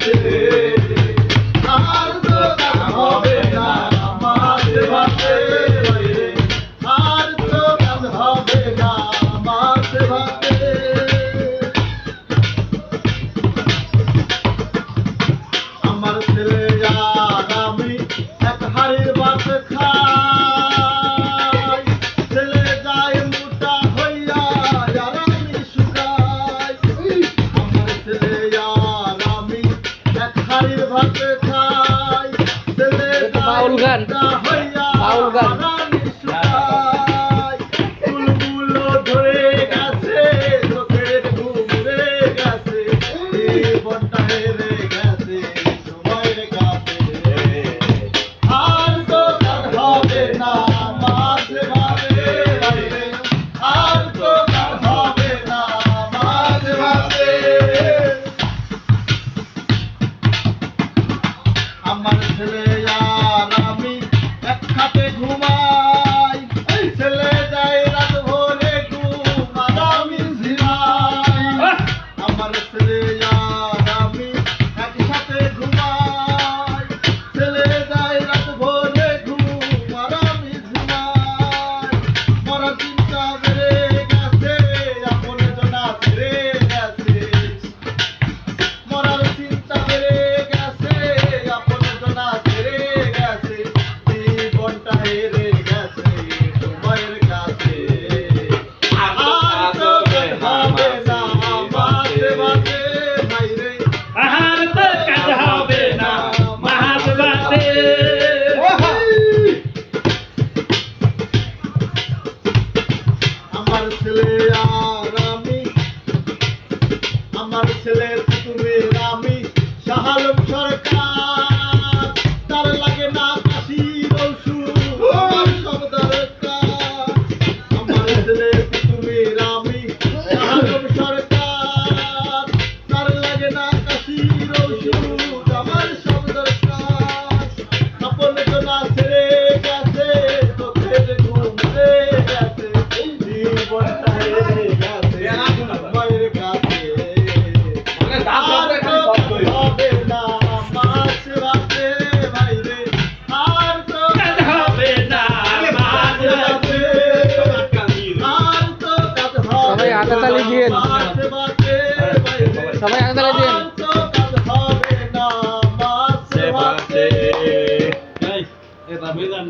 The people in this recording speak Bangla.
ভাতে আর তো কাজ হবে না মাছ ভাতে আর তো কাজ হবে না মাছ ভাতে আমার ছেলে আর আমি এক হাড়ির ভাত খাই ছেলে যায় মোটা হইয়া আর আমি শুকাই আমার ছেলে আর আমি এক হাড়ির ভাত খাই ছেলে যায় মোটা হইয়া আর আমি শুকাই চুলগুলো ধরে গেছে চোখের ঘুম উড়ে গেছে জীবনটা হেরে গেছে সময়ের কাছে আর তো কাজ হবে না মাছ ভাতে আর তো কাজ হবে না মাছ ভাতে আমার ছেলে আর আমি এক খাটে ঘুমাই ছেলে যায় রাত ভোরে ঘুম আর আমি ঝিমাই আমার ছেলে আর আমি একসাথে ঘুমাই ছেলে যায় রাত ভোরে ঘুম আর আমি ঝিমাই মরা চিন্তা বেড়ে গেছে আপন জনা ছেড়ে গেছে মরার চিন্তা বেড়ে গেছে আপন জনা ছেড়ে গেছে জীবনটা হেরে গেছে সময়ের কাছে আর তো কাজ হবে না মাছ ভাতে ভাইরে আর তো কাজ হবে না মাছ ভাতে আমার ছেলে আর আমি আমার ছেলে তুমি আমি শাহালম সরকার তার লাগে না কাশির ওষুধ আমার সব দরকার আমার ছেলে তুমি আমি শাহালম সরকার তার লাগে না কাশির ওষুধ আমার সব দরকার আপন জনা ছেড়ে গেছে চোখের ঘুম উড়ে গেছে জীবনটা হেরে গেছে সময়ের কাছে আর তো হবে না মাছ ভাতে ভাইরে আর তো কাজ হবে না মাছ ভাতে আর তো কাজ হবে সবাই হাততালি দিয়েন। মাছ ভাতে ভাইরে সবাই হাততালি দিয়েন। আর তো কাজ হবে না মাছ ভাতে